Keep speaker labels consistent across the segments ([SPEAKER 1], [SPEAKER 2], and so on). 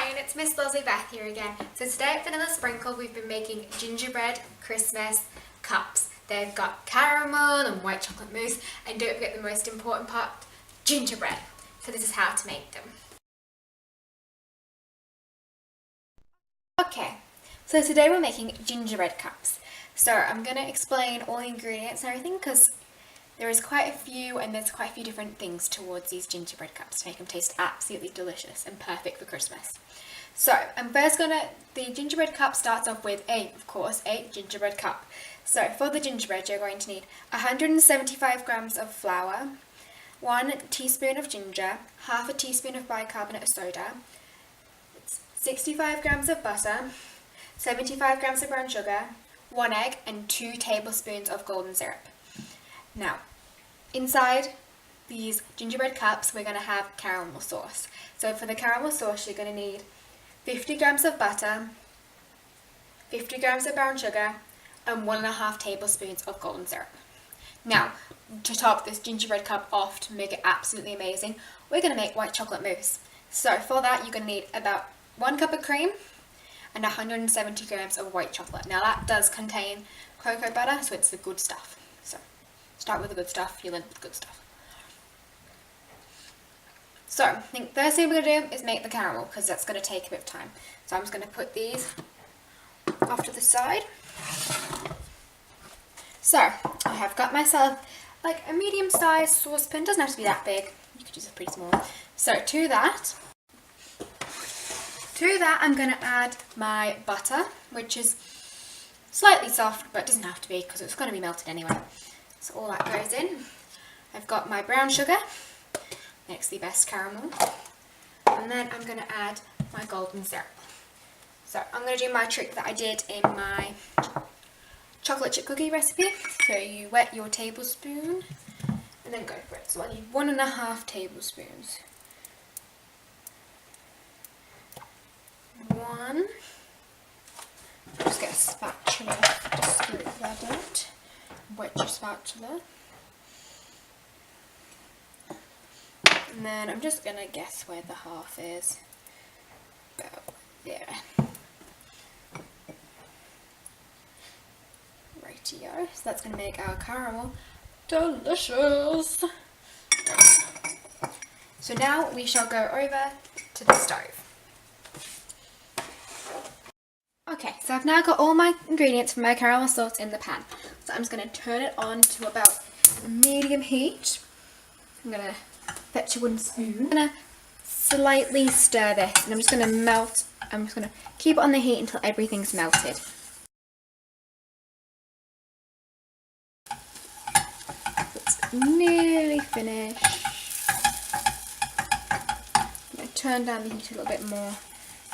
[SPEAKER 1] Hi, and it's MIssLozzyBeth here again. So today at Vanilla Sprinkle we've been making gingerbread Christmas cups. They've got caramel and white chocolate mousse, and don't forget the most important part, gingerbread. So this is how to make them. Okay, so today we're making gingerbread cups. So I'm going to explain all the ingredients and everything because there is quite a few and there's quite a few different things towards these gingerbread cups to make them taste absolutely delicious and perfect for Christmas. So I'm first the gingerbread cup starts off with a gingerbread cup. So for the gingerbread you're going to need 175 grams of flour, 1 teaspoon of ginger, half a teaspoon of bicarbonate of soda, 65 grams of butter, 75 grams of brown sugar, 1 egg and 2 tablespoons of golden syrup. Now, inside these gingerbread cups, we're going to have caramel sauce. So for the caramel sauce, you're going to need 50 grams of butter, 50 grams of brown sugar, and 1.5 tablespoons of golden syrup. Now, to top this gingerbread cup off to make it absolutely amazing, we're going to make white chocolate mousse. So for that, you're going to need about 1 cup of cream and 170 grams of white chocolate. Now that does contain cocoa butter, so it's the good stuff. So start with the good stuff, you'll end with the good stuff. So, I think the first thing we're going to do is make the caramel, because that's going to take a bit of time. So I'm just going to put these off to the side. So, I have got myself like a medium-sized saucepan, doesn't have to be that big, you could use it pretty small. So to that I'm going to add my butter, which is slightly soft, but it doesn't have to be, because it's going to be melted anyway. So all that goes in. I've got my brown sugar, makes the best caramel, and then I'm going to add my golden syrup. So I'm going to do my trick that I did in my chocolate chip cookie recipe. So you wet your tablespoon and then go for it. So I need 1.5 tablespoons. 1. Just get a spatula to scoop that out. Wet your spatula. And then I'm just going to guess where the half is. About there. Rightio. So that's going to make our caramel delicious. So now we shall go over to the stove. Okay, so I've now got all my ingredients for my caramel sauce in the pan. So I'm just going to turn it on to about medium heat. I'm going to fetch a wooden spoon. I'm going to slightly stir this and I'm just going to keep it on the heat until everything's melted. It's nearly finished. I'm going to turn down the heat a little bit more.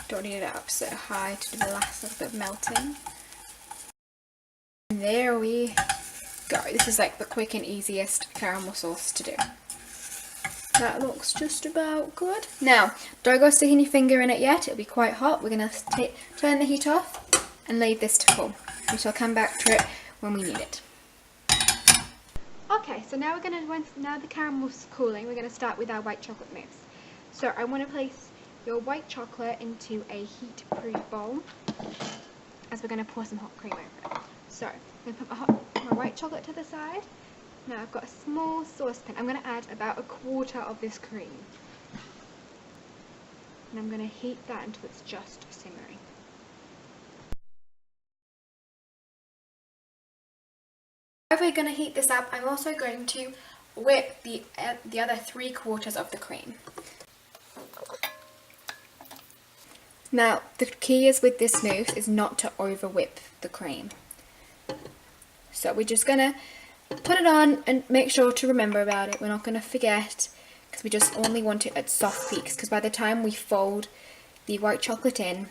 [SPEAKER 1] Don't need it up so high to do the last little bit of melting. And there we go. This is like the quick and easiest caramel sauce to do. That looks just about good. Now, don't go sticking your finger in it yet. It'll be quite hot. We're going to turn the heat off and leave this to cool. We shall come back to it when we need it. Okay, so now now the caramel's cooling, we're going to start with our white chocolate mousse. So I want to place your white chocolate into a heat-proof bowl as we're going to pour some hot cream over it. So I'm going to put my white chocolate to the side. Now I've got a small saucepan. I'm going to add about 1/4 of this cream. And I'm going to heat that until it's just simmering. While we're going to heat this up, I'm also going to whip the other 3/4 of the cream. Now, the key is with this mousse is not to over whip the cream. So we're just going to put it on and make sure to remember about it. We're not going to forget because we just only want it at soft peaks, because by the time we fold the white chocolate in,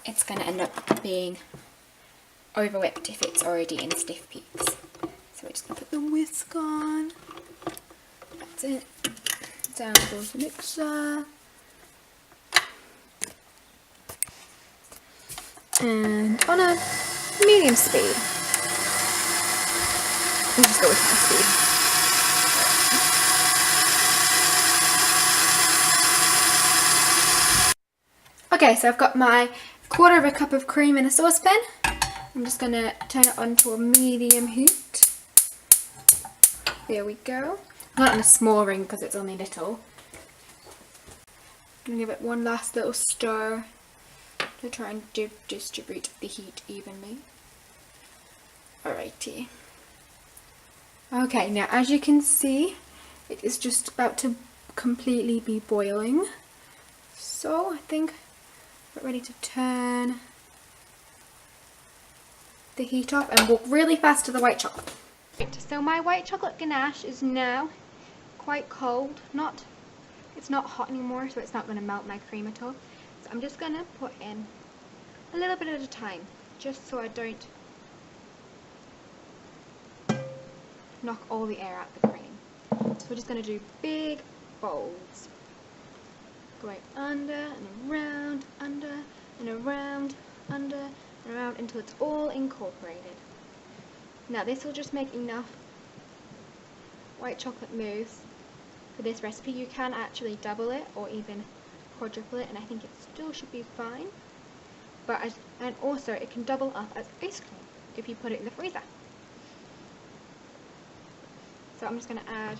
[SPEAKER 1] it's going to end up being over whipped if it's already in stiff peaks. So we're just going to put the whisk on. That's it. Down goes the mixer. And on a medium speed. We'll just go with high speed. Okay, so I've got my 1/4 cup of cream in a saucepan. I'm just going to turn it on to a medium heat. There we go. I'm not on a small ring because it's only little. I'm going to give it one last little stir to try and distribute the heat evenly. Alrighty. Okay, now as you can see, it is just about to completely be boiling. So I think we're ready to turn the heat off and walk really fast to the white chocolate. So my white chocolate ganache is now quite cold. It's not hot anymore, so it's not going to melt my cream at all. So I'm just going to put in a little bit at a time, just so I don't knock all the air out the cream. So we're just going to do big folds, going under and around, under and around, under and around until it's all incorporated. Now this will just make enough white chocolate mousse for this recipe. You can actually double it or even quadruple it, and I think it still should be fine. And also it can double up as ice cream if you put it in the freezer. So I'm just going to add,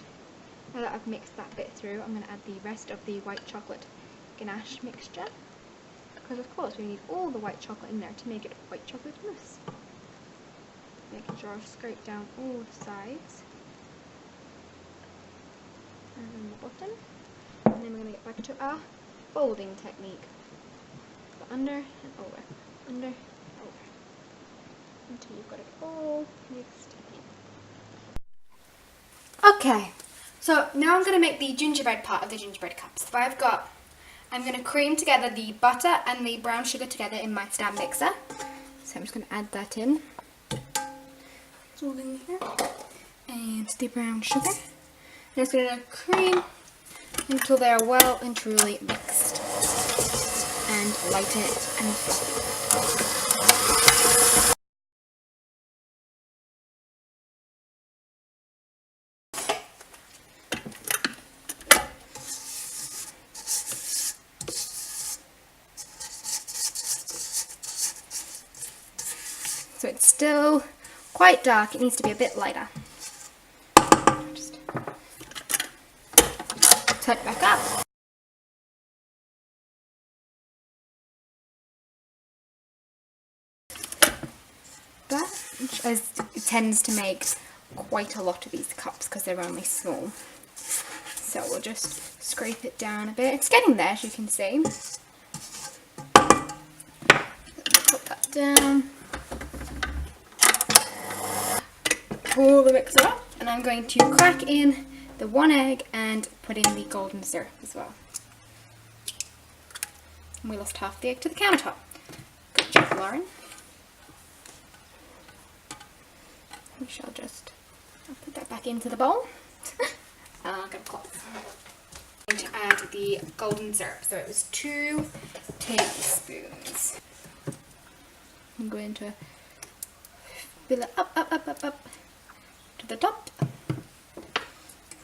[SPEAKER 1] now that I've mixed that bit through, I'm going to add the rest of the white chocolate ganache mixture, because of course we need all the white chocolate in there to make it white chocolate mousse. Making sure I've scraped down all the sides and then the bottom, and then we're going to get back to our folding technique. So under and over, under, over, until you've got it all mixed in. Okay, so now I'm going to make the gingerbread part of the gingerbread cups. So I'm going to cream together the butter and the brown sugar together in my stand mixer. So I'm just going to add that in. It's all in here. And the brown sugar. I'm just going to cream until they're well and truly mixed. And lighten it and fluffy. So it's still quite dark, it needs to be a bit lighter. Just turn it back up. As it tends to make quite a lot of these cups because they're only small. So we'll just scrape it down a bit. It's getting there, as you can see. Put that down. Pour the mixer up, and I'm going to crack in the 1 egg and put in the golden syrup as well. And we lost half the egg to the countertop. Good job, Lauren. We shall just put that back into the bowl. I'm going to add the golden syrup. So it was 2 tablespoons. I'm going to fill it up to the top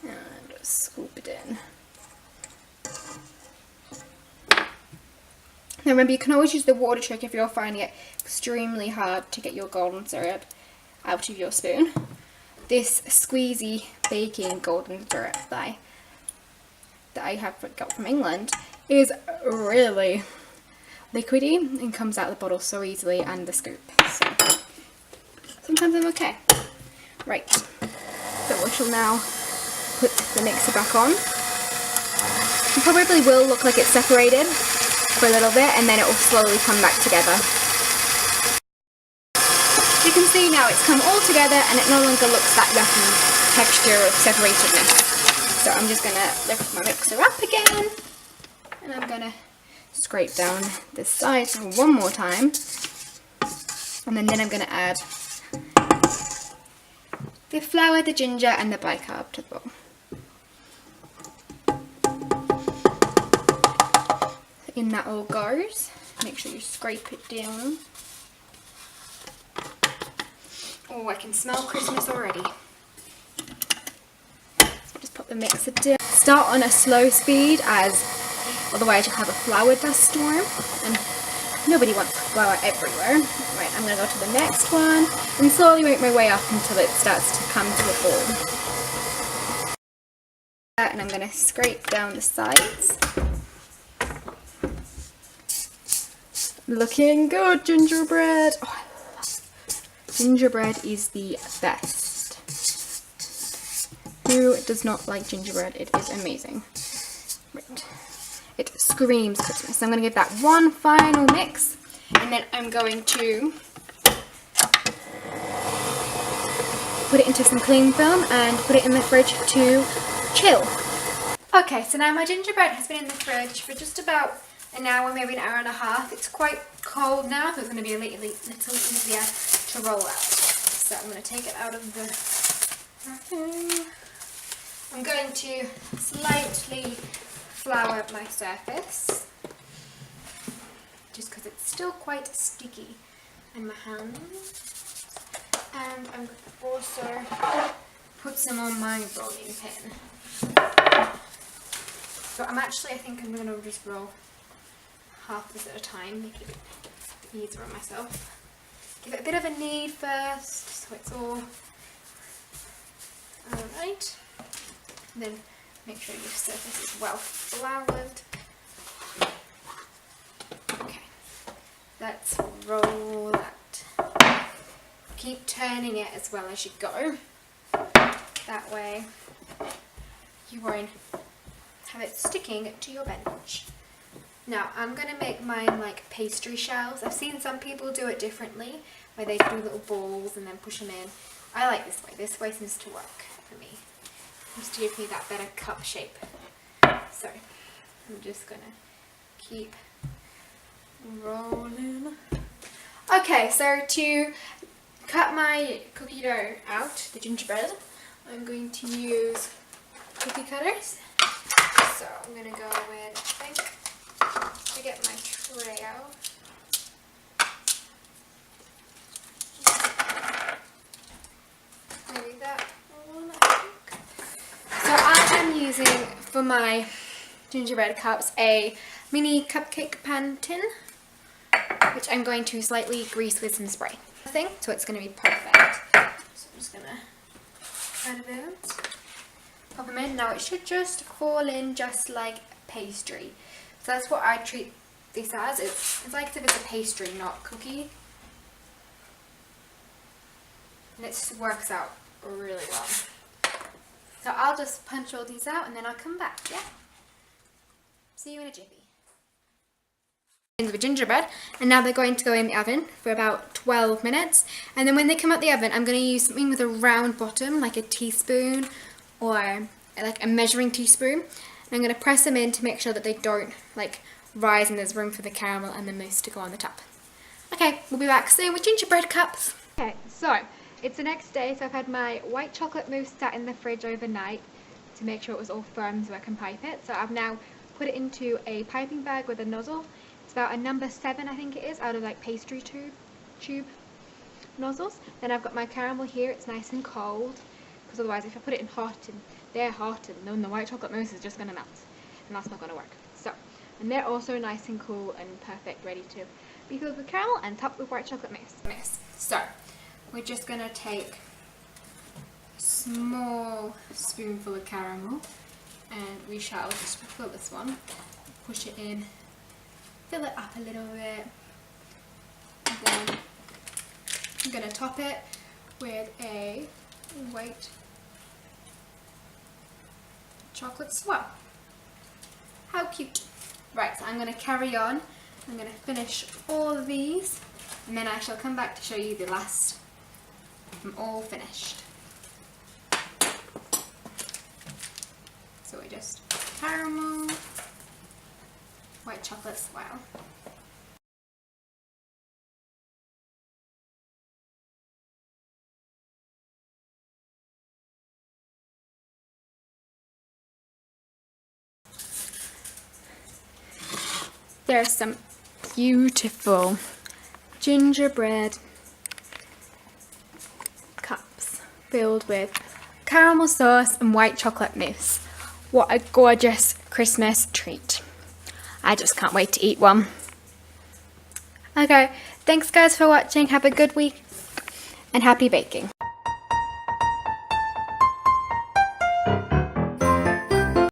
[SPEAKER 1] and just scoop it in. Now remember, you can always use the water trick if you're finding it extremely hard to get your golden syrup out of your spoon. This squeezy baking golden syrup that I have got from England is really liquidy and comes out of the bottle so easily, and the scoop. So sometimes I'm okay. Right, so we shall now put the mixer back on. It probably will look like it's separated for a little bit, and then it will slowly come back together. You can see now it's come all together and it no longer looks that yucky texture of separatedness. So I'm just going to lift my mixer up again, and I'm going to scrape down this side one more time, and then I'm going to add the flour, the ginger and the bicarb to the bowl. So in that all goes. Make sure you scrape it down. Oh, I can smell Christmas already. So just put the mixer down. Start on a slow speed, as otherwise you'll have a flour dust storm, and nobody wants flour everywhere. Right, I'm going to go to the next one and slowly make my way up until it starts to come to a ball. And I'm going to scrape down the sides. Looking good, gingerbread! Oh, I love it. Gingerbread is the best. Who does not like gingerbread? It is amazing. Right. It screams Christmas. So I'm going to give that one final mix, and then I'm going to put it into some cling film and put it in the fridge to chill. Okay, so now my gingerbread has been in the fridge for just about an hour, maybe an hour and a half. It's quite cold now, so it's going to be a little easier to roll out. So I'm going to take it out of the wrapping. I'm going to slightly flour my surface, just because it's still quite sticky in my hands. And I'm going to also put some on my rolling pin. So I think I'm going to just roll half this at a time, make it a bit easier on myself. Give it a bit of a knead first, so it's all alright. Then make sure your surface is well floured. Okay, let's roll that. Keep turning it as well as you go. That way you won't have it sticking to your bench. Now I'm going to make mine like pastry shells. I've seen some people do it differently, where they do little balls and then push them in. I like this way. This way seems to work for me. Seems to give me that better cup shape. So I'm just going to keep rolling. Okay, so to cut my cookie dough out, the gingerbread, I'm going to use cookie cutters. So I'm going to go with, I think, to get my tray out. Maybe that one, I think. So I am using, for my gingerbread cups, a mini cupcake pan tin, which I'm going to slightly grease with some spray. So it's going to be perfect. So I'm just going to add those. Pop them in. Now it should just fall in just like pastry. So that's what I treat this as. It's like as if it's a pastry, not cookie. And it works out really well. So I'll just punch all these out and then I'll come back, yeah? See you in a jiffy. The gingerbread, and now they're going to go in the oven for about 12 minutes, and then when they come out the oven I'm going to use something with a round bottom, like a teaspoon or like a measuring teaspoon, and I'm going to press them in to make sure that they don't like rise and there's room for the caramel and the mousse to go on the top. Okay, we'll be back soon with gingerbread cups. Okay, so it's the next day, so I've had my white chocolate mousse sat in the fridge overnight to make sure it was all firm so I can pipe it. So I've now put it into a piping bag with a nozzle. It's about a number 7, I think it is, out of like pastry tube nozzles. Then I've got my caramel here. It's nice and cold, because otherwise if I put it in hot and they're hot, and then the white chocolate mousse is just going to melt, and that's not going to work. So, and they're also nice and cool and perfect, ready to be filled with caramel and topped with white chocolate mousse. So we're just going to take a small spoonful of caramel, and we shall just fill this one, push it in, fill it up a little bit, and then I'm going to top it with a white chocolate swirl. How cute. Right, so I'm going to carry on. I'm going to finish all of these, and then I shall come back to show you the last. I'm all finished. So we just caramel, white chocolate swirl. There's some beautiful gingerbread cups filled with caramel sauce and white chocolate mousse. What a gorgeous Christmas treat. I just can't wait to eat one. Okay, thanks guys for watching. Have a good week and happy baking.